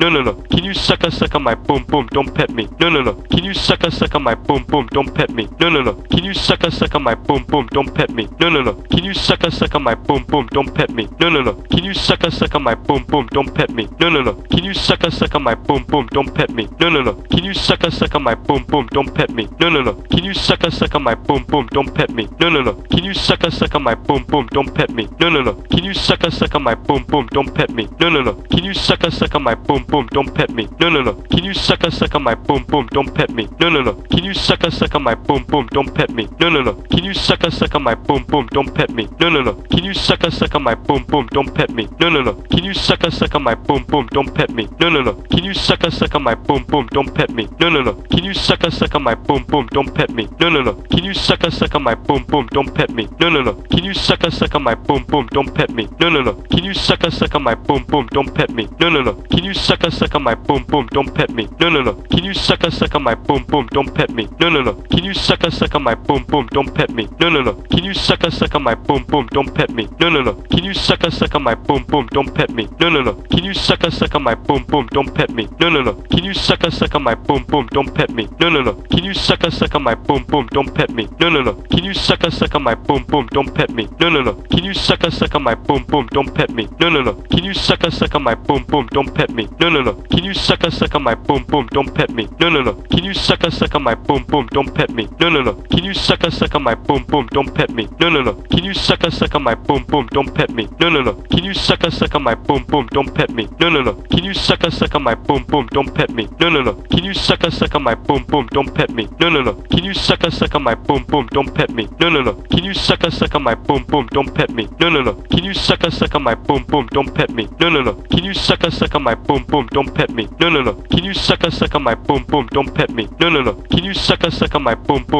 No, no, no. Can you suck on my boom boom? Don't pet me. No, no, no. Can you suck on my boom boom? Don't pet me. No, no, no. Can you suck on my boom boom? Don't pet me. No, no, no. Can you suck on my boom boom? Don't pet me. No, no, no. Can you suck on my boom boom? Don't pet me. No, no, no. Can you suck on my boom boom? Don't pet me. No, no, no. Can you suck on my boom boom? Don't pet me. No, no, no. Can you suck on my boom boom? Don't pet me. No, no, no. Can you suck on my boom boom? Don't pet me. No, no, no. Can you suck on my boom boom? Don't pet me. No, no, no. Can you suck on my boom boom? Don't pet me. No, no, no. Can you suck on my boom boom? Don't pet me. No, no, no. Can you suck on my boom boom? Don't pet me. No, no, no. Can you suck on my boom boom? Don't pet me. No, no, no. Can you suck on my boom boom? Don't pet me. No, no, no. Can you suck on my boom boom? Don't pet me. No, no, no. Can you suck on my boom boom? Don't pet me. No, no, no. Can you suck on my boom boom? Don't pet me. No, no, no. Can you suck on my boom boom? Don't pet me. No, no, no. Can you suck on my boom boom? Don't pet me. No, no, no. Can you suck on my boom boom? Don't pet me. No, no, no. Can you suck on my boom boom? Don't pet me. No, no, no. Can you suck on my boom boom? Don't pet me. No, no, no. Can you suck on my boom boom? Don't pet me. No, no, no. Can you suck on my boom boom? Don't pet me. No, no, no. Can you suck on my boom boom? Don't pet me. No, no, no. Can you suck on my boom boom? Don't pet me. No, no, no. Can you suck on my boom boom? Don't pet me. No, no, no. Can you suck on my boom boom? Don't pet me. No, no, no. Can you suck on my boom boom? Don't pet me. No, no, no. Can you suck on my boom boom? Don't pet me. No, no, no. Can you suck on my boom boom? Don't pet me. No, no, no. Can you suck on my boom boom? Don't pet me. No, no, no. Can you suck on my boom boom? Don't pet me. No, no, no. Can you suck on my boom boom? Don't pet me. No, no, no. Can you suck on my boom boom? Don't pet me. No, no, no. Can you suck on my boom boom? Don't pet me. No, no, no. Can you suck on my boom boom? Don't pet me. No, no, no. Can you suck on my boom boom? Don't pet me. No, no, no. Can you suck on my boom boom? Don't pet me. No, no, no. Can you suck on my boom boom? Don't pet me. No, no, no. Can you suck on my boom boom? Don't pet me. No, no, no. Can you suck on my boom boom? Don't pet me. No, no, no. Can you suck on my boom boom? Don't pet me. No, no, no. Can you suck on my boom boom? Don't pet me. No, no, no. Can you suck on my boom boom? Don't pet me. No, no, no. Can you suck on my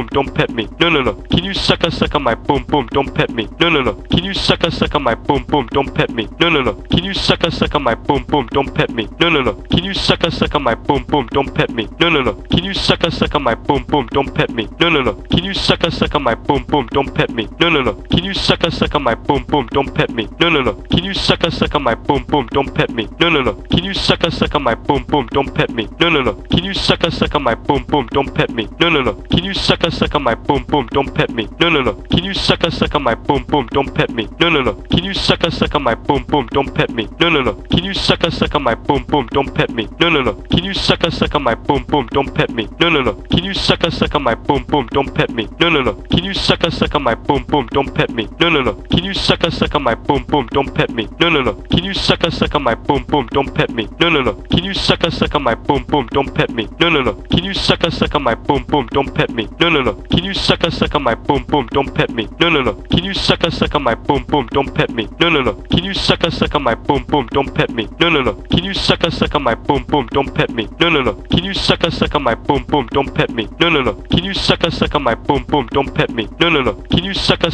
boom boom? Don't pet me. No, no, no. Can you suck on my boom boom? Don't pet me. No, no, no. Can you suck on my boom boom? Don't pet me. No, no, no. Can you suck on my boom boom? Don't pet me. No, no, no. Can you suck on my boom boom? Don't pet me. No, no, no. Can you suck on my boom boom? Don't pet me. No, no, no. Can you suck on my boom boom? Don't pet me. No, no, no. Can you suck on my boom boom? Don't pet me. No, no, no. Can you suck on my boom boom? Don't pet me. No, no, no. Can you suck on my boom boom? Don't pet me. No, no, no. Can you suck on my boom boom? Don't pet me. No, no, no. Can you suck on my boom boom? Don't pet me. No, no, no. Can you suck on my boom boom? Don't pet me. No, no, no. Can you suck on my boom boom? Don't pet me. No, no, no. Can you suck on my boom boom? Don't pet me. No, no, no. Can you suck on my boom boom? Don't pet me. No, no, no. Can you suck on my boom boom? Don't pet me. No, no, no. Can you suck on my boom boom? Don't pet me. No, no, no. Can you suck on my boom boom? Don't pet me. No, no, no. Can you suck on my boom boom? Don't pet me. No, no, no. Can you suck on my boom boom? Don't pet me. No, no, no. Can you suck on my boom boom? Don't pet me. No, no, no. Can you suck on my boom boom? Don't pet me. No, no, no. Can you suck on my boom boom? Don't pet me. No, no, no. Can you suck on my boom boom? Don't pet me. No, no, no. Can you suck on my boom boom? Don't pet me. No, no, no. Can you suck on my boom boom? Don't pet me. No, no, no. Can you suck on my boom boom? Don't pet me. No, no, no. Can you suck on my boom boom? Don't pet me. No, no, no. Can you suck on my boom boom? Don't pet me. No, no, no. Can you suck on my boom boom? Don't pet me. No, no, no. Can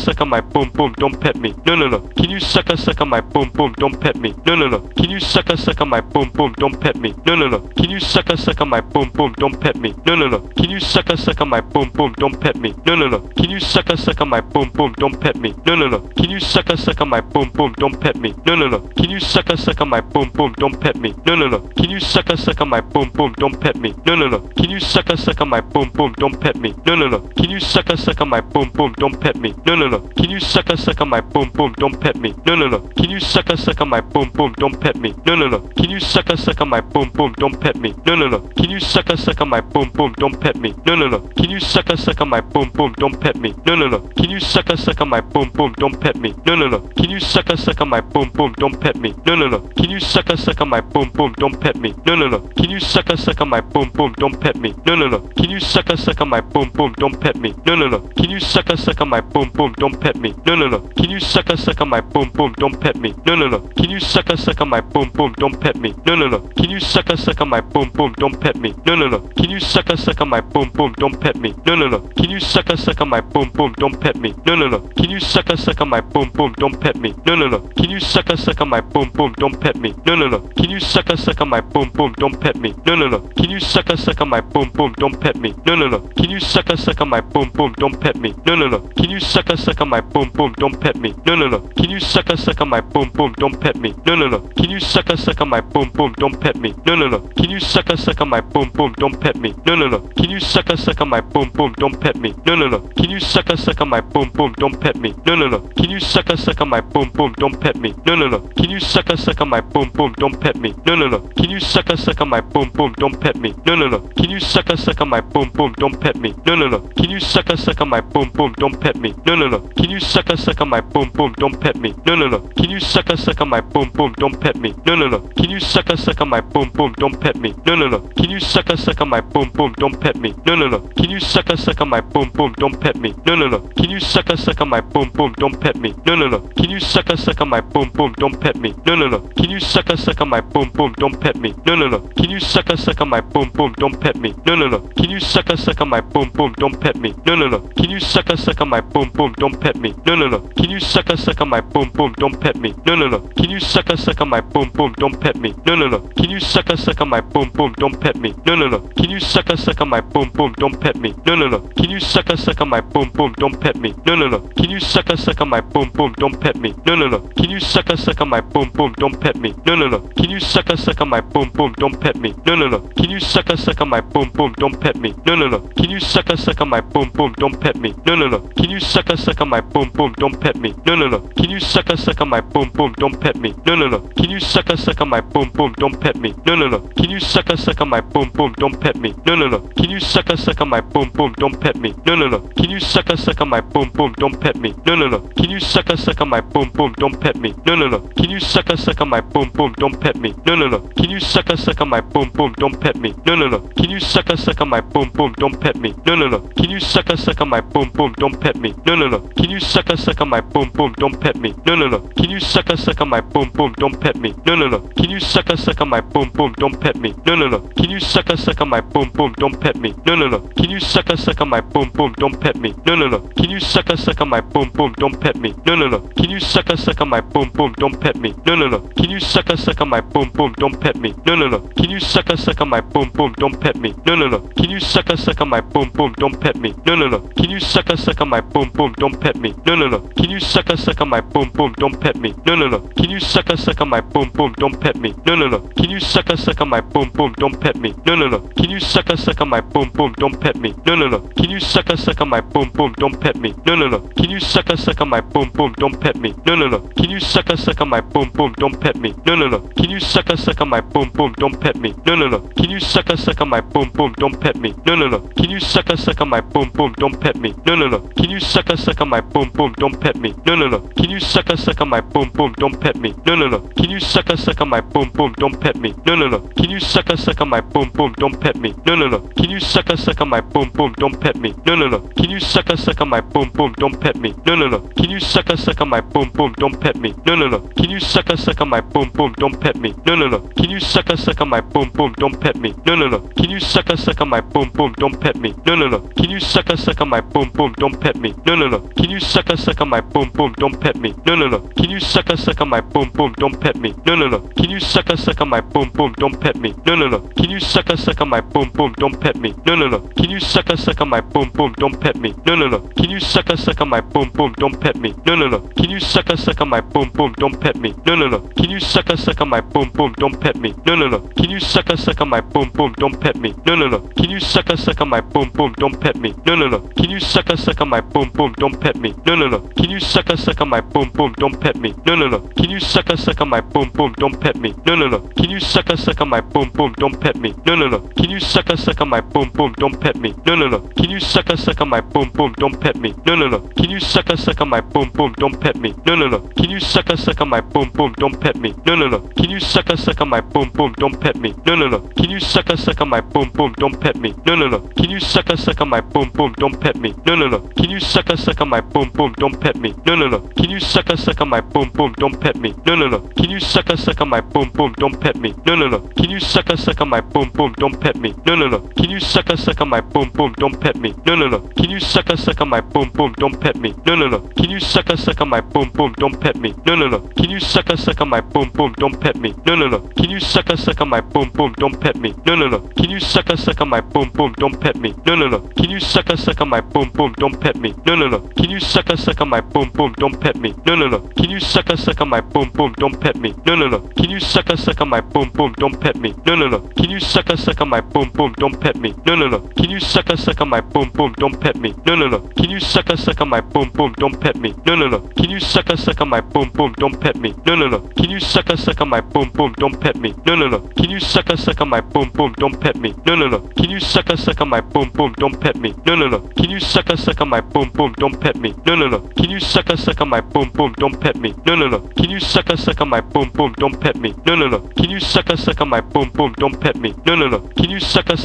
you suck on my boom boom? Don't pet me. No, no, no. Can you suck on my boom boom? Don't pet me. No, no, no. Can you suck on my boom boom? Don't pet me. No, no, no. Can you suck on my boom boom? Don't pet me. No, no, no. Can you suck on my boom boom? Don't pet me. No, no, no. Can you suck on my boom boom? Don't pet me. No, no, no. Can you suck on my boom boom? Don't pet me. No, no, no. Can you suck on my boom boom? Don't pet me. No, no, no. Can you suck on my boom boom? Don't pet me. No, no, no. Can you suck on my boom boom? Don't pet me. No, no, no. Can you suck on my boom boom? Don't pet me. No, no, no. Can you suck on my boom boom? Don't pet me. No, no, no. Can you suck on my boom boom? Don't pet me. No, no, no. Can you suck on my boom boom? Don't pet me. No, no, no. Can you suck on my boom boom? Don't pet me. No, no, no. Can you suck on my boom boom? Don't pet me. No, no, no. Can you suck on my boom boom? Don't pet me. No, no, no. Can you suck on my boom boom? Don't pet me. No, no, no. Can you suck on my boom boom? Don't pet me. No, no, no. Can you suck on my boom boom? Don't pet me. No, no, no. Can you suck on my boom boom? Don't pet me. No, no, no. Can you suck on my boom boom? Don't pet me. No, no, no. Can you suck on my boom boom? Don't pet me. No, no, no. Can you suck on my boom boom? Don't pet me. No, no, no. Can you suck on my boom boom? Don't pet me. No, no, no. Can you suck on my boom boom? Don't pet me. No, no, no. Can you suck on my boom boom? Don't pet me. No, no, no. Can you suck on my boom boom? Don't pet me. No, no, no. Can you suck on my boom boom? Don't pet me. No, no, no. Can you suck on my boom boom? don't pet me. No, no, no. Can you suck on my boom boom? Don't pet me. No, no, no. Can you suck on my boom boom? Don't pet me. No, no, no. Can you suck on my boom boom? Don't pet me. No, no, no. Can you suck on my boom boom? Don't pet me. No, no, no. Can you suck on my boom boom? Don't pet me. No, no, no. Can you suck on my boom boom? Don't pet me. No, no, no. Can you suck on my boom boom? Don't pet me. No, no, no. Can you suck on my boom boom? Don't pet me. No, no, no. Can you suck on my boom boom? Don't pet me. No, no, no. Can you suck on my boom boom? Don't pet me. No, no, no. Can you suck on my boom boom? Don't pet me. No, no, no. Can you suck on my boom boom? Don't pet me. No, no, no. Can you suck on my boom boom? Don't pet me. No, no, no. Can you suck on my boom boom? Don't pet me. No, no, no. Can you suck on my boom boom? Don't pet me. No, no, no. Can you suck on my boom boom? Don't pet me. No, no, no. Can you suck on my boom boom? Don't pet me. No, no, no. Can you suck on my boom boom? Don't pet me. No, no, no. Can you suck on my boom boom? Don't pet me. No, no, no. Can you suck on my boom boom? Don't pet me. No, no, no. Can you suck on my boom boom? Don't pet me. No, no, no. Can you suck on my boom boom? Don't pet me. No, no, no. Can you suck on my boom boom? Don't pet me. No, no, no. Can you suck on my boom boom? Don't pet me. No, no, no. Can you suck on my boom boom? Don't pet me. No, no, no. Can you suck on my boom boom? Don't pet me. No, no, no. Can you suck on my boom boom? Don't pet me. No, no, no. Can you suck on my boom boom? Don't pet me. No, no, no. Can you suck on my boom boom? Don't pet me. No, no, no. Can you suck on my boom boom? Don't pet me. No, no, no. Can you suck on my boom boom? Don't pet me. No, no, no. Can you suck on my boom boom? Don't pet me. No, no, no. Can you suck on my boom boom? Don't pet me. No, no, no. Can you suck on my boom boom? Don't pet me. No, no, no. Can you suck on my boom boom? Don't pet me. No, no, no. Can you suck on my boom boom? Don't pet me. No, no, no. Can you suck on my boom boom? Don't pet me. No, no, no. Can you suck on my boom boom? Don't pet me. No, no, no. Can you suck on my boom boom? Don't pet me. No, no, no. Can you suck on my boom boom? Don't pet me. No, no, no. Can you suck on my boom boom? Don't pet me. No, no, no. Can you suck on my boom boom? Don't pet me. No, no, no. Can you suck on my boom boom? Don't pet me. No, no, no. Can you suck on my boom boom? Don't pet me. No, no, no. Can you suck on my boom boom? Don't pet me. No, no, no. Can you suck on my boom boom? Don't pet me. No, no, no. Can you suck on my boom boom? Don't pet me. No, no, no. Can you suck on my boom boom? Don't pet me. No, no, no. Can you suck on my boom boom? Don't pet me. No, no, no. Can you suck on my boom boom? Don't pet me. No, no, no. Can you suck on my boom boom? Don't pet me. No, no, no. Can you suck on my boom boom? Don't pet me. No, no, no. Can you suck on my boom boom? Don't pet me. No, no, no. Can you suck on my boom boom? Don't pet me. No, no, no. Can you suck on my boom boom? Don't pet me. No, no, no. Can you suck on my boom boom? Don't pet me. No, no, no. Can you suck on my boom boom? Don't pet me. No, no, no. Can you suck on my boom boom? Don't pet me. No, no, no. Can you suck on my boom boom? Don't pet me. No, no, no. Can you suck on my boom boom? Don't pet me. No, no, no. Can you suck on my boom boom? Don't pet me. No, no, no. Can you suck on my boom boom? Don't pet me. No, no, no. Can you suck on my boom boom? Don't pet me. No, no, no. Can you suck on my boom boom? Don't pet me. No, no, no. Can you suck on my boom boom? Don't pet me. No, no, no. Can you suck on my boom boom? Don't pet me. No, no, no. Can you suck on my boom boom? Don't pet me. No, no, no. Can you suck on my boom boom? Don't pet me. No, no, no. Can you suck on my boom boom? Don't pet me. No, no, no. Can you suck on my boom boom? Don't pet me. No, no, no. Can you suck on my boom boom? Don't pet me. No, no, no. Can you suck on my boom boom? Don't pet me. No, no, no. Can you suck on my boom boom? Don't pet me. No, no, no. Can you suck on my boom boom? Don't pet me. No, no, no. Can you suck on my boom boom? Don't pet me. No, no, no. Can you suck on my boom boom? Don't pet me. No, no, no. Can you suck on my boom boom? Don't pet me. No, no, no. Can you suck on my boom boom? Don't pet me. No, no, no. Can you suck on my boom boom? Don't pet me. No, no, no. Can you suck on my boom boom? Don't pet me. No, no, no. Can you suck on my boom boom? Don't pet me. No, no, no. Can you suck on my boom boom? Don't pet me. No, no, no. Can you suck on my boom boom? Don't pet me. No, no, no. Can you suck on my boom boom? Don't pet me. No, no, no. Can you suck on my boom boom? Don't pet me. No, no, no. Can you suck on my boom boom? Don't pet me. No, no, no. Can you suck on my boom boom? Don't pet me. No, no, no. Can you suck on my boom boom? Don't pet me. No, no, no. Can you suck on my boom boom? Don't pet me. No, no, no. Can you suck on my boom boom? Don't pet me. No, no, no. Can you suck on my boom boom? Don't pet me. No, no, no. Can you suck on my boom boom? Don't pet me. No, no, no. Can you suck on my boom boom? Don't pet me. No, no, no. Can you suck on my boom boom? Don't pet me. No, no, no. Can you suck on my boom boom? Don't pet me. No, no, no. Can you suck on my boom boom? Don't pet me. No, no, no. Can you suck on my boom boom? Don't pet me. No, no, no. Can you suck on my boom boom? Don't pet me. No, no, no. Can you suck on my boom boom? Don't pet me. No, no, no. Can you suck on my boom boom? Don't pet me. No, no, no. Can you suck on my boom boom? Don't pet me. No, no, no. Can you suck on my boom boom? Don't pet me. No, no, no. Can you suck on my boom boom? Don't pet me. No, no, no. Can you suck on my boom boom? Don't pet me. No, no, no. Can you suck on my boom boom? Don't pet me. No, no, no. Can you suck on my boom boom? Don't pet me. No, no, no. Can you suck on on my boom boom? Don't pet me. No no no. Can you suck on my boom boom? Don't pet me. No no no. Can you suck on my boom boom? Don't pet me. No no no. Can you suck on my boom boom? Don't pet me. No no no. Can you suck on my boom boom? Don't pet me. No no no. Can you suck on my boom boom? Don't pet me. No no no. Can you suck on my boom boom? Don't pet me. No no no. Can you suck on my boom boom? Don't pet me. No no no. Can you suck on my boom boom? Don't pet me. No no no. Can you suck on my boom boom? Don't pet me. No no no. Can you suck on my boom boom? Don't pet me. No no no. Can you suck on my boom boom? Don't pet me. No no no. Can you suck on my boom boom? Don't pet me. No no no. Can you suck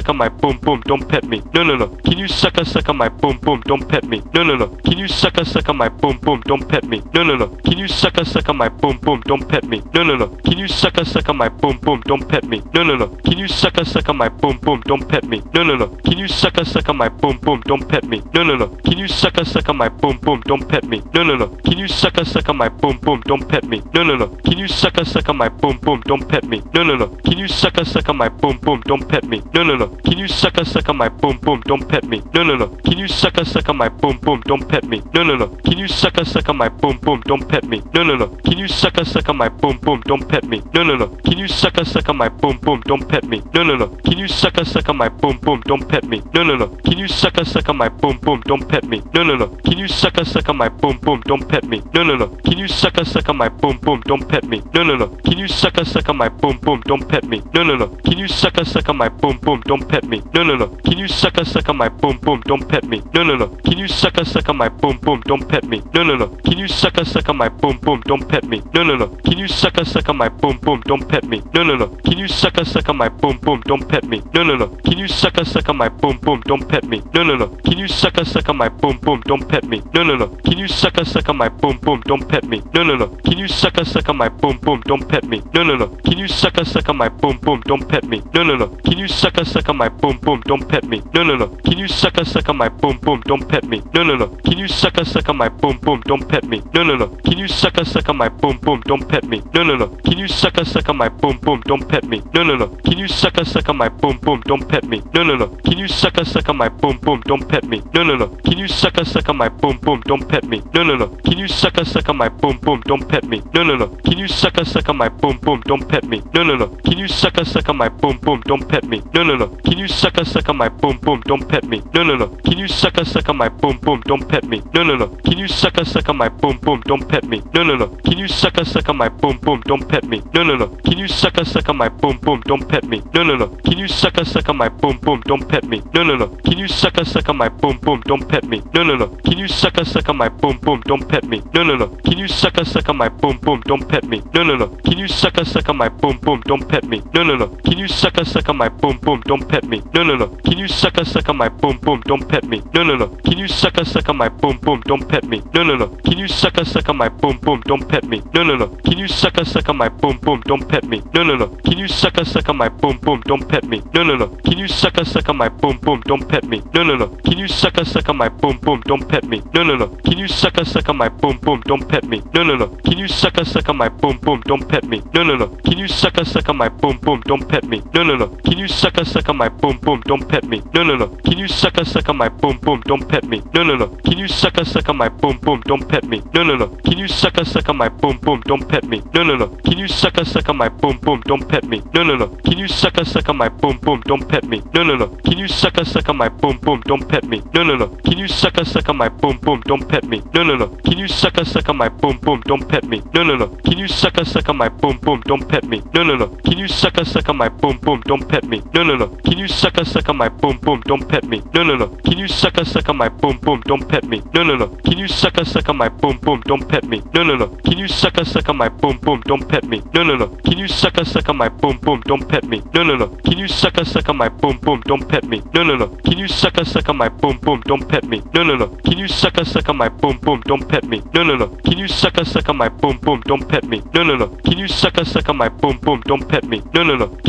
on my boom boom? Don't pet me. No no no. Can you suck on my boom boom? Don't pet me. No no no. Can you suck on my boom boom? Don't pet me. No no no. Can you suck on my boom boom? Don't pet me. No no no. Can you suck on my boom boom? Don't pet me. No no no. Can you suck on my boom boom? Don't pet me. No no no. Can you suck on my boom boom? Don't pet me. No no no. Can you suck on my boom boom? Don't pet me. No no no. Can you suck on my boom boom? Don't pet me. No no no. Can you suck on my boom boom? Don't pet me. No no no. Can you suck on my boom boom? Don't pet me. No no no. Can you suck on my boom boom? Don't pet me. No no no. Can you suck on my boom boom? Don't pet me. No no no. Can you suck on my boom boom? Don't pet me. No no no. Can you suck on my boom boom? Don't pet me. No no no. Can you suck on my boom boom? Don't pet me. No no no. Can you suck on my boom boom? Don't pet me. No no no. Can you suck on my boom boom? Don't pet me. No no no. Can you suck on my boom boom? Don't pet me. No no no. Can you suck on my boom boom? Don't pet me. No no no. Can you suck on my boom boom? Don't pet me. No no no. Can you suck on my boom boom? Don't pet me. No no no. Can you suck on my boom boom? Don't pet me. No no no. Can you suck on my boom boom? Don't pet me. No no no. Can you suck on my boom boom? Don't pet me. No no no. Can you suck on my boom boom? Don't pet me. No no no. Can you suck on my boom boom? Don't pet me. No no no. Can you suck on my boom boom? Don't pet me. No no no. Can you suck on my boom boom? Don't pet me. No no no. Can you suck on my boom boom? Don't pet me. No no no. Can you suck on my boom boom? Don't pet me. No no no. Can you suck on my boom boom? Don't pet me. No no no. Can you suck on my boom boom? Don't pet me. No no no. Can you suck on my boom boom? Don't pet me. No no no. Can you suck on my boom boom? Don't pet me. No no no. Can you suck on my boom boom? Don't pet me. No no no. Can you suck on my boom boom? Don't pet me. No no no. Can you suck on my boom boom? Don't pet me. No no no. Can you suck on my boom boom? Don't pet me. No no no. Can you suck on my boom boom? Don't pet me. No no no. Can you suck on my boom boom? Don't pet me. No no no. Can you suck on my boom boom? Don't pet me. No no no. Can you suck on my boom boom? Don't pet me. No no no. Can you suck on my boom boom? Don't pet me. No no no. Can you suck on my boom boom? Don't pet me. No no no. Can you suck on my boom boom? Don't pet me. No no no. Can you suck on my boom boom? Don't pet me. No no no. Can you suck on my boom boom? Don't pet me. No no no. Can you suck on my boom boom? Don't pet me. No no no. Can you suck on my boom boom? Don't pet me. No no no. Can you suck on my boom boom? Don't pet me. No no no. Can you suck on my boom boom? Don't pet me. No no no. Can you suck on my boom boom? Don't pet me. No no no. Can you suck on my boom boom? Don't pet me. No no no. Can you suck on my boom boom? Don't pet me. No no no. Can you suck on my boom boom? Don't pet me. No no no. Can you suck on my boom boom? Don't pet me. No no no. Can you suck on my boom boom? Don't pet me. No no no. Can you suck on my boom boom? Don't pet me. No no no. Can you suck on my boom boom? Don't pet me. No no no. Can you suck on my boom boom? Don't pet me. No no no. Can you suck on my boom boom? Don't pet me. No no no. Can you suck on my boom boom? Don't pet me. No no no. Can you suck on my boom boom? Don't pet me. No no no. Can you suck on my boom boom? Don't pet me. No no no. Can you suck on my boom boom? Don't pet me. No no no. Can you suck on my boom boom? Don't pet me. No no no. Can you suck on my boom boom? Don't pet me. No no no. Can you suck on my boom boom? Don't pet me. No no no. Can you suck on my boom boom? Don't pet me. No no no. Can you suck on my boom boom? Don't pet me. No no no. Can you suck on my boom boom? Don't pet me. No no no. Can you suck on my boom boom? Don't pet me. No no no. Can you suck on my boom boom? Don't pet me. No no no. Can you suck on my boom boom? Don't pet me. No no no. Can you suck on my boom boom? Don't pet me. No no no. Can you suck on my boom boom? Don't pet me. No no no. Can you suck on my boom boom? Don't pet me. No no no. Can you suck on my boom boom? Don't pet me. No no no. Can you suck on my boom boom? Don't pet me. No no no. Can you suck on my boom boom? Don't pet me. No no no. Can you suck on my boom boom? Don't pet me. No no no. Can you suck on my boom boom? Don't pet me. No no no. Can you suck on my boom boom? Don't pet me. No no no. Can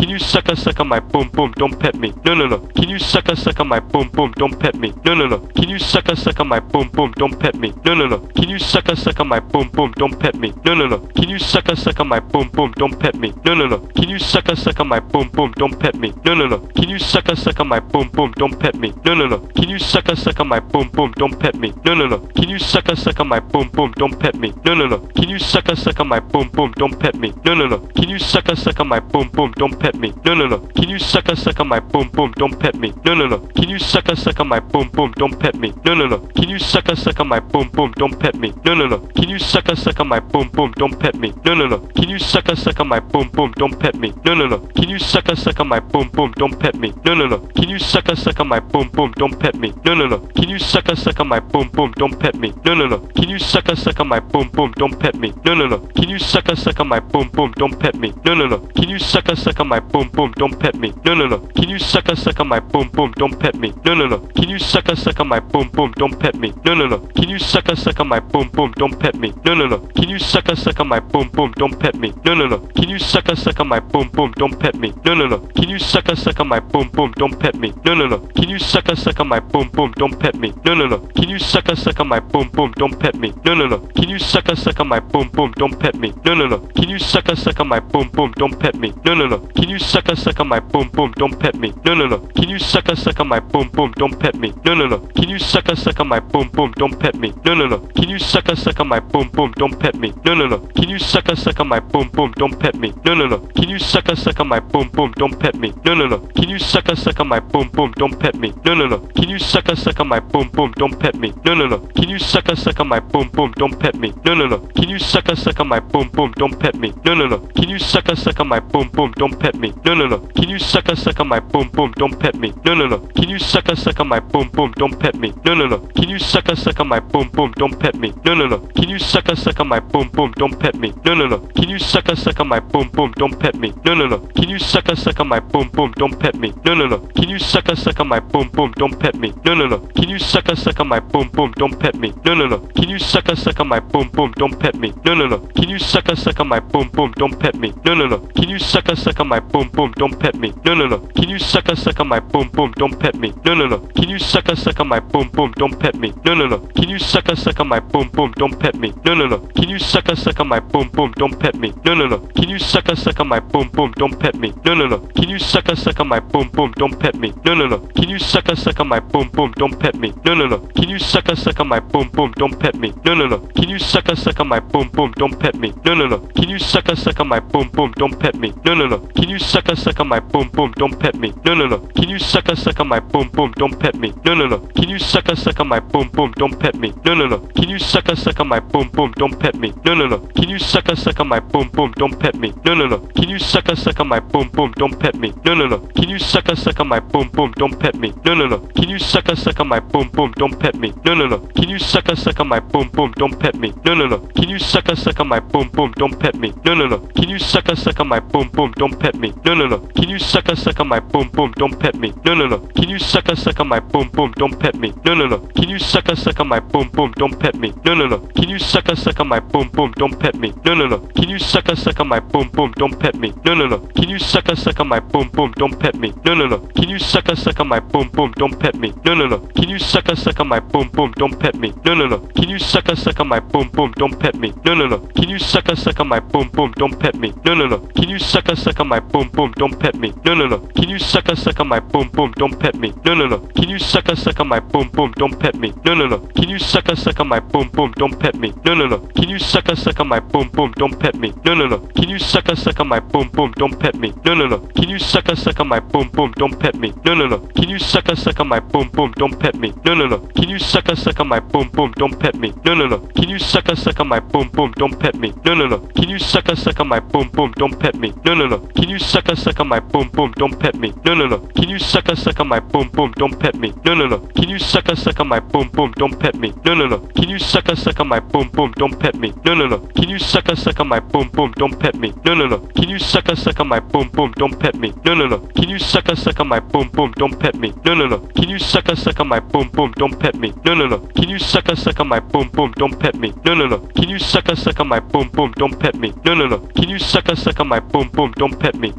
you suck on my boom boom? Don't pet me. No no no. Can you suck on my boom boom? Don't pet me. No no no. Can you suck on my boom boom? Don't pet me. No no no. Can you suck on my boom boom? Don't pet me. No no no. Can you suck on my boom boom? Don't pet me. No no no. Can you suck on my boom boom? Don't pet me. No no no. Can you suck on my boom boom? Don't pet me. No no no. Can you suck on my boom boom? Don't pet me. No no no. Can you suck on my boom boom? Don't pet me. No no no. Can you suck on my boom boom? Don't pet me. No no no. Can you suck on my boom boom? Don't pet me. No no no. Can you suck on my boom boom? Don't pet me. No no no. Can you suck on my boom boom? Don't pet me. No no no. Can you suck on my boom boom? Don't pet me. No no no. Can you suck on my boom boom? Don't pet me. No no no. Can you suck on my boom boom? Don't pet me. No no no. Can you suck on my boom boom? Don't pet me. No no no. Can you suck on my boom boom? Don't pet me. No no no. Can you suck on my boom boom? Don't pet me. No no no. Can you suck on my boom boom? Don't pet me. No no no. Can you suck on my boom boom? Don't pet me. No no no. Can you suck on my boom boom? Don't pet me. No no no. Can you suck on my boom boom? Don't pet me. No no no. Can you suck on my boom boom? Don't pet me. No no no. Can you suck on my boom boom? Don't pet me. No no no. Can you suck on my boom boom? Don't pet me. No no no. Can you suck on my boom boom? Don't pet me. No no no. Can you suck on my boom boom? Don't pet me. No no no. Can you suck on my boom boom? Don't pet me. No no no. Can you suck on my boom boom? Don't pet me. No no no. Can you suck on my boom boom? Don't pet me. No no no. Can you suck on my boom boom? Don't pet me. No no no. Can you suck on my boom boom? Don't pet me. No no no. Can you suck on my boom boom? Don't pet me. No no no. Can you suck on my boom boom? Don't pet me. No no no. Can you suck on my boom boom? Don't pet me. No no no. Can you suck on my boom boom? Don't pet me. No no no. Can you suck on my boom boom? Don't pet me. No no no. Can you suck on my boom boom? Don't pet me. No no no. Can you suck on my boom boom? Don't pet me. No no no. Can you suck on my boom boom? Don't pet me. No no no. Can you suck on my boom boom? Don't pet me. No no no. Can you suck on my boom boom? Don't pet me. No no no. Can you suck on my boom boom? Don't pet me. No no no. Can you suck on my boom boom? Don't pet me. No no no. Can you suck on my boom boom? Don't pet me. No no no. Can you suck on my boom boom? Don't pet me. No no no. Can you suck on my boom boom? Don't pet me. No no no. Can you suck on my boom boom? Don't pet me. No no no. Can you suck on my boom boom? Don't pet me. No no no. Can you suck on my boom boom? Don't pet me. No no no. Can you suck on my boom boom? Don't pet me. No no no. Can you suck on my boom boom? Don't pet me. No no no. Can you suck on my boom boom? Don't pet me. No no no. Can you suck on my boom boom? Don't pet me. No no no. Can you suck on my boom boom? Don't pet me. No no no. Can you suck on my boom boom? Don't pet me. No no no. Can you suck on my boom boom? Don't pet me. No no no. Can you suck on my boom boom? Don't pet me. No no no. Can you suck on my boom boom? Don't pet me. No no no. Can you suck on my boom boom? Don't pet me. No no no. Can you suck on my boom boom? Don't pet me. No no no. Can you suck on my boom boom? Don't pet me. No no no. Can you suck on my boom boom? Don't pet me. No no no. Can you suck on my boom boom? Don't pet me. No no no. Can you suck on my boom boom? Don't pet me. No no no. Can you suck on my boom boom? Don't pet me. No no no. Can you suck on my boom boom? Don't pet me. No no no. Can you suck on my boom boom? Don't pet me. No no no. Can you suck on my boom boom? Don't pet me. No no no. Can you suck on my boom boom? Don't pet me. No no no. Can you suck on my boom boom? Don't pet me. No no no. Can you suck on my boom boom? Don't pet me. No no no. Can you suck on my boom boom? Don't pet me. No no no. Can you suck on my boom boom? Don't pet me. No no no. Can you suck on my boom boom? Don't pet me. No no no. Can you suck on my boom boom? Don't pet me. No no no. Can you suck on my boom boom? Don't pet me. No no no. Can you suck on my boom boom? Don't pet me. No no no. Can you suck on my boom boom? Don't pet me. No no no. Can you suck on my boom boom? Don't pet me. No no no. Can you suck on my boom boom? Don't pet me. No no no. Can you suck on my boom boom? Don't pet me. No no no. Can you suck on my boom boom? Don't pet me. No no no. Can you suck on my boom boom? Don't pet me. No no no. Can you suck on my boom boom? Don't pet me. No no no. Can you suck on my boom boom? Don't pet me. No no no. Can you suck on my boom boom? Don't pet me. No no no. Can you suck on my boom boom? Don't pet me. No no no. Can you suck on my boom boom? Don't pet me. No no no. Can you suck on my boom boom? Don't pet me. No no no. Can you suck on my boom boom? Don't pet me. No no no. Can you suck on my boom boom? Don't pet me. No no no. Can you suck on my boom boom? Don't pet me. No no no. Can you suck on my boom boom? Don't pet me. No no no. Can you suck on my boom boom? Don't pet me. No no no. Can you suck on my boom boom? Don't pet me. No no no. Can you suck on my boom boom? Don't pet me. No no no. Can you suck on my boom boom? Don't pet me. No no no. Can you suck on my boom boom? Don't pet me. No no no. Can you suck on my boom boom? Don't pet me. No no no. Can you suck on my boom boom? Don't pet me. No no no. Can you suck on my boom boom? Don't pet me. No no no. Can you suck on my boom boom? Don't pet me. No no no. Can you suck on my boom boom? Don't pet me. No no no. Can you suck on my boom boom? Don't pet me. No no no. Can you suck on my boom boom? Don't pet me.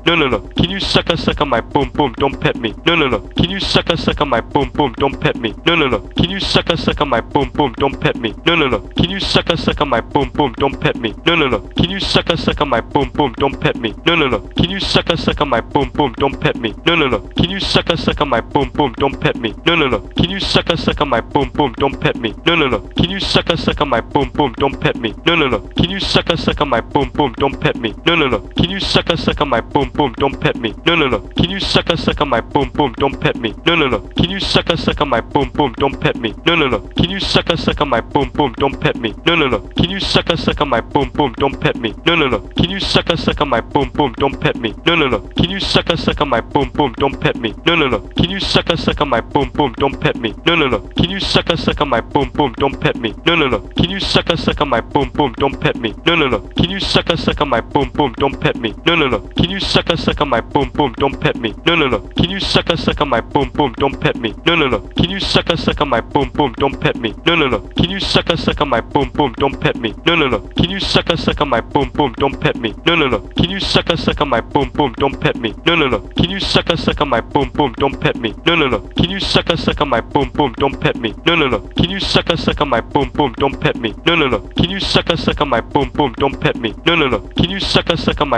No no no. Can you suck on my boom boom? Don't pet me. No no no. Can you suck on my boom boom? Don't pet me. No no no. Can you suck on my boom boom? Don't pet me. No no no. Can you suck on my boom boom? Don't pet me. No no no. Can you suck on my boom boom? Don't pet me. No no no. Can you suck on my boom boom? Don't pet me. No no no. Can you suck on my boom boom? Don't pet me. No no no. Can you suck on my boom boom? Don't pet me. No no no. Can you suck on my boom boom? Don't pet me. No no no. Can you suck on my boom boom? Don't pet me. me? No, no, no. Can you suck on my boom boom? Don't pet me. No, no, no. Can you suck on my boom boom? Don't pet me. No, no, no. Can you suck on my boom boom? Don't pet me. No, no, no. Can you suck on my boom boom? Don't pet me. No, no, no. Can you suck on my boom boom? Don't pet me. No, no, no. Can you suck on my boom boom? Don't pet me. No, no, no. Can you suck on my boom boom? Don't pet me. No, no, no. Can you suck on my boom boom? Don't pet me. No, no, no. Can you suck on my boom boom? Don't pet me. No, no, no. Can you suck on my boom boom? Don't pet me. No, no, no. Can you suck on my boom boom? Don't pet me. No, no, no. Can you suck on my boom boom? Don't pet me. No, no, no. Can you suck on my boom boom? Don't pet me. No, no, no. Can you suck on my boom boom? Don't pet me. No, no, no. Can you suck on my boom boom? Don't pet me. No, no, no. Can you suck on my boom boom? Don't pet me. No, no, no. Can you suck on my boom boom? Don't pet me. No, no, no. Can you suck on my boom boom? Don't pet me. No, no, no. Can you suck on my boom boom? Don't pet me. No, no, no. Can you suck on my boom boom? Don't pet me. No, no, no. Can you suck on my boom boom? Don't pet me. No, no, no. Can you suck on my boom boom? Don't pet me. No, no, no. Can you suck on my boom boom? Don't pet me. No, no, no. Can you suck on my boom boom? Don't pet me. No, no, no. Can you suck on my boom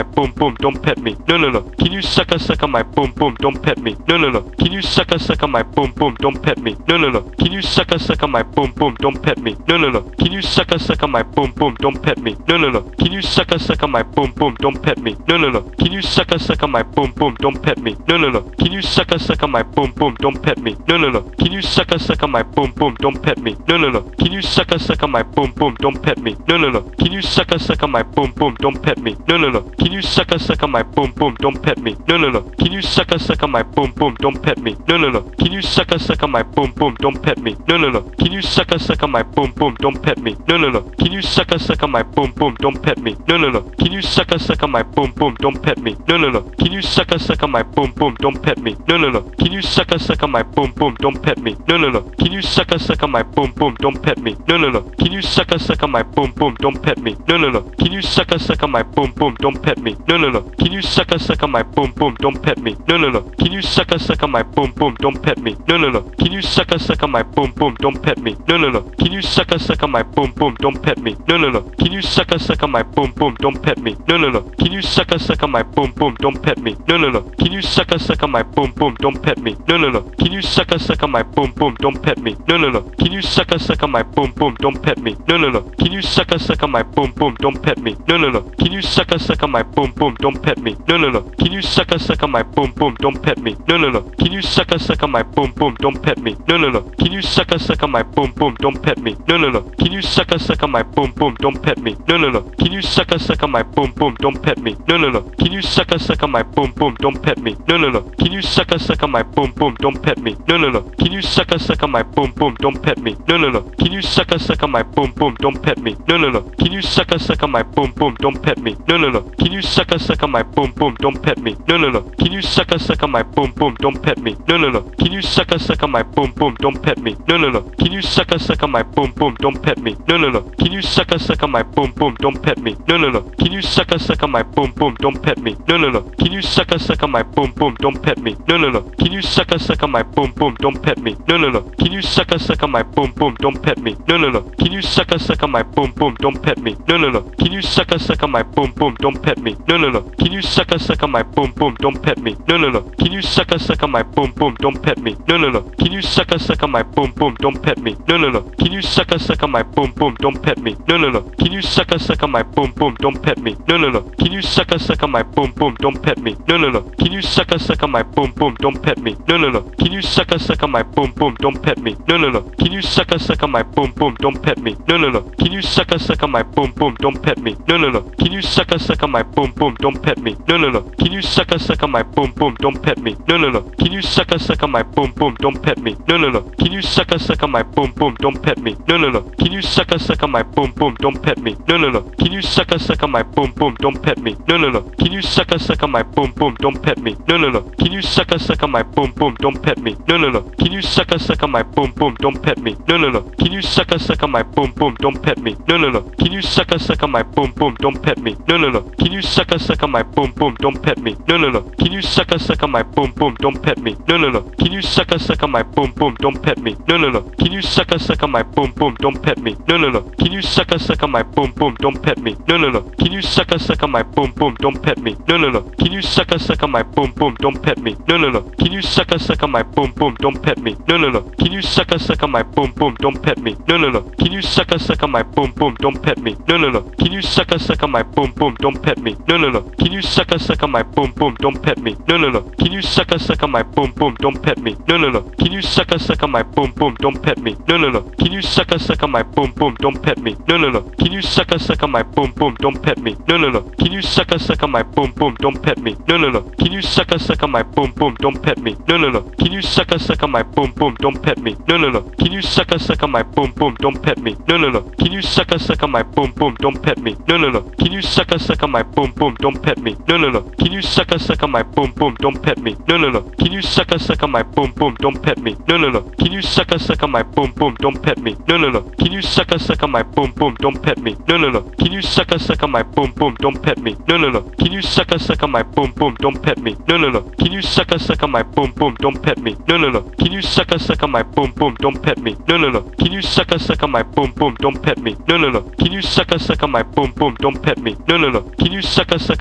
boom? Don't pet me. No, no, no. Can you suck on my boom boom? Don't pet me. No, no, no. Can you suck on my boom boom? Don't pet me. No, no, no. Can you suck on my boom boom? Don't pet me. No, no, no. Can you suck on my boom boom? Don't pet me. No, no, no. Can you suck on my boom boom? Don't pet me. No, no, no. Can you suck on my boom boom? Don't pet me. No, no, no. Can you suck on my boom boom? Don't pet me. No, no, no. Can you suck on my boom boom? Don't pet me. No, no, no. Can you suck on my boom boom? Don't pet me. No, no, no. Can you suck on my boom boom? Don't pet me. No, no, no. Can you suck on my boom boom? Don't pet me. No, no, no. Can you suck on my boom boom? Don't pet me. No, no, no. Can you suck on my boom boom? Don't pet me. No, no, no. Can you suck on my boom boom? Don't pet me. No, no, no. Can you suck on my boom boom? Don't pet me. No, no, no. Can you suck on my boom boom? Don't pet me. No, no, no. Can you suck on my boom boom? Don't pet me. No, no, no. Can you suck on my boom boom? Don't pet me. No, no, no. Can you suck on my boom boom? Don't pet me. No, no, no. Can you suck on my boom boom? Don't pet me. No, no, no. Can you suck on my boom boom? Don't pet me. No, no, no. Can you suck on my boom boom? Don't pet me. No, no, no. Can you suck on my boom boom? Don't pet me. No, no, no. Can you suck on my boom boom? Don't pet me. No, no, no. Can you suck on my boom boom? Don't pet me. No, no, no. Can you suck on my boom boom? Don't pet me. No, no, no. Can you suck on my boom boom? Don't pet me. No, no, no. Can you suck on my boom boom? Don't pet me. No, no, no. Can you suck on my boom boom? Don't pet me. No, no, no. Can you suck on my boom boom? Don't pet me. No, no, no. Can you suck on my boom boom? Don't pet me. No, no, no. Can you suck on my boom boom? Don't pet me. No, no, no. Can you suck on my boom boom? Don't pet me. No, no, no. Can you suck on my boom boom? Don't pet me. No, no, no. Can you suck on my boom boom? Don't pet me. No, no, no. Can you suck on my boom boom? Don't pet me. No, no, no. Can you suck on my boom boom? Don't pet me. No, no, no. Can you suck on my boom boom? Don't pet me. No, no, no. Can you suck on my boom boom? Don't pet me. No, no, no. Can you suck on my boom boom? Don't pet me. No, no, no. Can you suck on my boom boom? Don't pet me. No, no, no. Can you suck on my boom boom? Don't pet me. No, no, no. Can you suck on my boom boom? Don't pet me. No, no, no. Can you suck on my boom boom? Don't pet me. No, no, no. Can you suck on my boom boom? Don't pet me. No, no, no. Can you suck on my boom boom? Don't pet me. No, no, no. Can you suck on my boom boom? Don't pet me. No, no, no. Can you suck on my boom boom? Don't pet me. No, no, no. Can you suck on my boom boom? Don't pet me. No, no, no. Can you suck on my boom boom? Don't pet me. No, no, no. Can you suck on my boom boom? Don't pet me. No, no, no. Can you suck on my boom boom? Don't pet me. No, no, no. Can you suck on my boom boom? Don't pet me. No, no, no. Can you suck on my boom boom? Don't pet me. No, no, no. Can you suck on my boom boom? Don't pet me. No, no, no. Can you suck on my boom boom? Don't pet me. No, no, no. Can you suck on my boom boom? Don't pet me. No, no, no. Can you suck on my boom boom? Don't pet me. No, no, no. Can you suck on my boom boom? Don't pet me. No, no, no. Can you suck on my boom boom? Don't pet me. No, no, no. Can you suck on my boom boom? Don't pet me. No, no, no. Can you suck on my boom boom? Don't pet me. No, no, no. Can you suck on my boom boom? Don't pet me. No, no, no. Can you suck on my boom boom? Don't pet me. No, no, no. Can you suck on my boom boom? Don't pet me. No, no, no. Can you suck on my boom boom? Don't pet me. No, no, no. Can you suck on my boom boom? Don't pet me. No, no, no. Can you suck on my boom boom? Don't pet me. No, no, no. Can you suck on my boom boom? Don't pet me. No, no, no. Can you suck on my boom boom? Don't pet me. No, no, no. Can you suck on my boom boom? Don't pet me. No, no, no. Can you suck on my boom boom? Don't pet me. No, no, no. Can you suck on my boom boom? Don't pet me. No, no, no. Can you suck on my boom boom? Don't pet me. No, no, no. Can you suck on my boom boom? Don't pet me. No, no, no. Can you suck on my boom boom? Don't pet me. No, no, no. Can you suck on my boom boom? Don't pet me. No, no, no. Can you suck on my boom boom? Don't pet me. No, no, no. Can you suck on my boom boom? Don't pet me. No, no, no. Can you suck on my boom boom? Don't pet me. No, no, no. Can you suck on my boom boom? Don't pet me. No, no, no. Can you suck on my boom boom? boom, don't pet me. No, no, no. Can you suck on my boom, boom, don't pet me. No, no, no. Can you suck on my boom, boom, don't pet me. No, no, no. Can you suck on my boom, boom, don't pet me. No, no, no. Can you suck on my boom, boom, don't pet me. No, no, no. Can you suck on my boom, boom, don't pet me. No, no, no. Can you suck on my boom, boom, don't pet me. No, no, no. Can you suck on my boom, boom, don't pet me. No, no, no. Can you suck on my boom, boom, don't pet me. No, no, no. Can you suck on my boom, boom, don't pet me. No, no, no. Can you suck on my boom, boom, don't pet me. No, no, no. Can you suck on my boom, boom, don't pet me. No, no, no. Can you suck on my boom, boom, don't pet me. No, no, no. Can you suck on my boom, boom, don't pet me. No, no, no. Can you suck on my boom, boom, don't pet me. No, no, no. Can you suck on my boom, boom, don't pet me. No, no, no. Can you suck on my boom, boom, don't pet me. No, no, no. Can you suck on my boom, boom, don't pet me. No, no, no. Can you suck on my boom, boom, don't pet me. No, no, no. Can you suck on my boom, boom, don't pet me. No, no, no. Can you suck on my boom, boom, don't pet me. No, no, no. Can you suck on my boom, boom, don't pet me. No, no, no. Can you suck on my boom, boom, don't pet me. No, no, no. Can you suck on my boom, boom, don't pet me. No, no, no. Can you suck on my boom, boom, don't pet me. No, no, no. Can you suck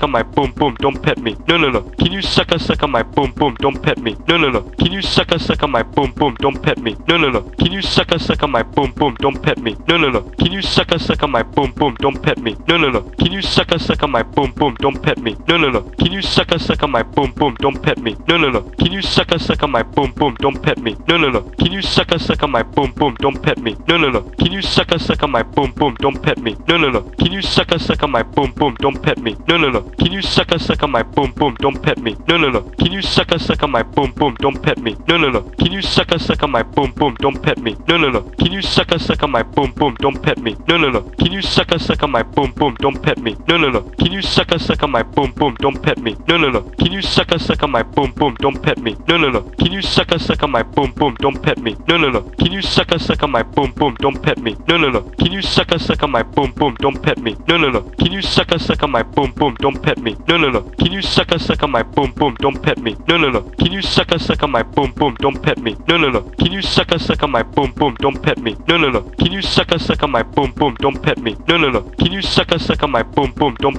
on my boom, boom, don't pet me. No, no, no. Can you suck on my boom, boom, don't pet me. No, no, no. Can you suck on my boom, boom, don't pet me. No, no, no. Can you suck on my boom, boom, don't pet me. No, no, no. Can you suck on my boom, boom, don't pet me. No, no, no. Can you suck on my boom, boom, don't pet me. No, no, no. Can you suck on my boom, boom, don't pet me. No, no, no. Can you suck on my boom, boom, don't pet me. No, no, no. Can you suck on my boom, boom, don't pet me. No, no, no. Can you suck on my boom, boom, don't pet me. No, no, no. Can you suck on my boom, boom, don't pet me. No, no, no. Can you suck on my boom, boom, don't pet me. No, no, no. Can you suck on my boom, boom, don't pet me. No, no, no. Can you suck on my boom, boom, don't pet me. No, no, no. Can you suck on my boom, boom, don't pet me. No, no, no. Can you suck on my boom, boom, don't pet me. No, no, no. Can you suck on my boom, boom, don't pet me. No, no, no. Can you suck on my boom, boom, don't pet me. No, no, no. Can you suck on my boom, boom, don't pet me. No, no, no. Can you suck on my boom, boom, don't pet me. No, no, no. Can you suck on my boom, boom, don't pet me. No, no, no. Can you suck on my boom, boom, don't pet me. No, no, no. Can you suck on my boom, boom, don't pet me. No, no, no. Can you suck on my boom, boom, don't pet me. No, no, no. Can you suck on my boom, boom, don't pet me. No, no, no. Can you suck on my boom, boom, don't pet me. No, no, no. Can you suck on my boom, boom, don't pet me. No, no, no. Can you suck on my boom, boom, don't pet me.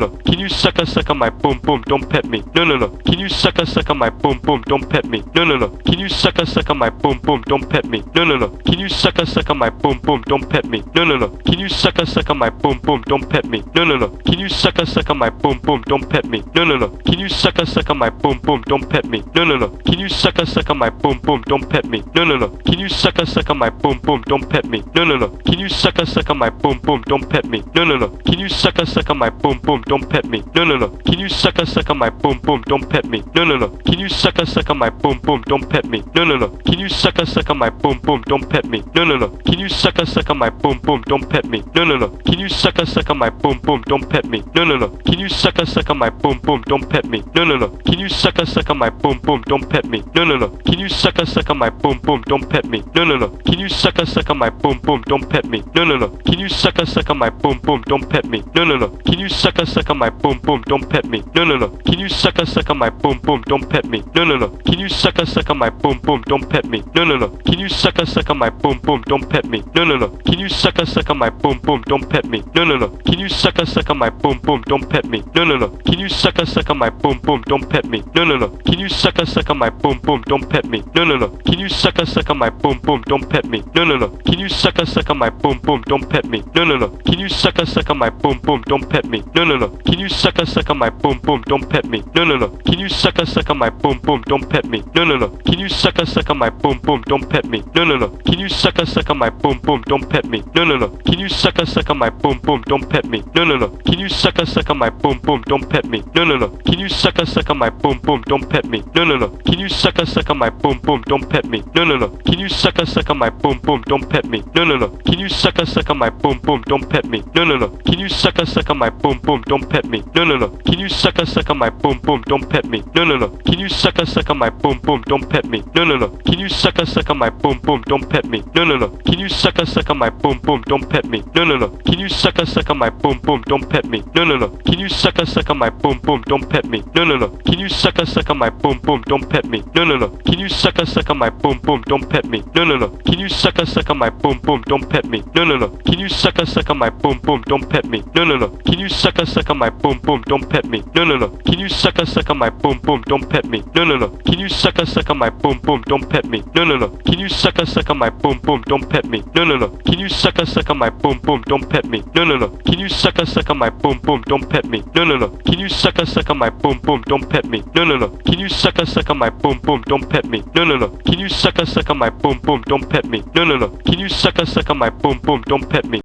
No, no, no. Can you suck on my boom, boom, don't pet me. No, no, no. Can you suck on my boom, boom, don't pet me. No, no, no. Can you suck on my boom, boom, don't pet me. No, no, no. Can you suck on my boom, boom, don't pet me. No, no, no. Can you suck on my boom, boom, don't pet me. No, no, no. Can you suck on my boom, boom, don't pet me. No, no, no. Can you suck on my boom, boom, don't pet me. No, no, no. Can you suck on my boom, boom, don't pet me. No, no, no. Can you suck on my boom, boom, don't pet me. No, no, no. Can you suck on my boom, boom, don't pet me. No, no, no. Can you suck on my boom, boom, don't pet me. No, no, no. Can you suck on my boom, boom, don't pet me. No, no, no. Can you suck on my boom, boom, don't pet me. No, no, no. Can you suck on my boom, boom, don't pet me. No, no, no. Can you suck on my boom, boom, don't pet me. No, no, no. Can you suck on my boom, boom, don't pet me. No, no, no. Can you suck on my boom, boom, don't pet me. No, no, no. Can you suck on my boom, boom, don't pet me. No, no, no. Can you suck on my boom, boom, don't pet me. No, no, no. Can you suck on my boom, boom, don't pet me. No, no, no. Can you suck on my boom, boom, don't pet me. No, no, no. Can you suck on my boom, boom, don't pet me. No, no, no. Can you suck on my boom, boom, don't pet me. No, no, no. Can you suck on my boom, boom, don't pet me. No, no, no. Can you suck on my boom, boom, don't pet me. No, no, no. Can you suck on my boom, boom, don't pet me. No, no, no. Can you suck on my boom, boom, don't pet me. No, no, no. Can you suck on my boom, boom, don't pet me. No, no, no. Can you suck on my boom, boom, don't pet me. No, no, no. Can you suck on my boom, boom, don't pet me. No, no, no. Can you suck on my boom, boom, don't pet me. No, no, no. Can you suck on my boom, boom, don't pet me. No, no, no. Can you suck on my boom, boom, don't pet me. No, no, no. Can you suck on my boom, boom, don't pet me. No, no, no. Can you suck on my boom, boom, don't pet me. No, no, no. Can you suck on my boom, boom, don't pet me. No, no, no. Can you suck on my boom, boom, don't pet me. No, no, no. Can you suck on my boom, boom, don't pet me. No, no, no. Can you suck on my boom, boom, don't pet me. No, no, no. Can you suck on my boom, boom, don't pet me. No, no, no. Can you suck on my boom, boom, don't pet me. No, no, no. Can you suck on my boom, boom, don't pet me. No, no, no. Can you suck on my boom, boom, don't pet me. No, no, no. Can you suck on my boom, boom, don't pet me. No, no, no. Can you suck on my boom, boom, don't pet me. No, no, no. Can you suck on my boom, boom, don't pet me. No, no, no. Can you suck on my boom, boom, don't pet me. No, no, no. Can you suck on my boom, boom, don't pet me. No, no, no. Can you suck on my boom, boom, don't pet me. No, no, no. Can you suck on my boom, boom, don't pet me. No, no, no. Can you suck on my boom, boom, don't pet me. No, no, no. Can you suck on my boom, boom, don't pet me. No, no, no. Can you suck on my boom, boom, don't pet me. No, no, no. Can you suck on my boom, boom, don't pet me. No, no, no. Can you suck suck on my boom boom? Don't pet me. No no no. Can you suck on my boom boom? Don't pet me. No no no. Can you suck on my boom boom? Don't pet me. No no no. Can you suck on my boom boom? Don't pet me. No no no. Can you suck on my boom boom? Don't pet me. No no no. Can you suck on my boom boom? Don't pet me.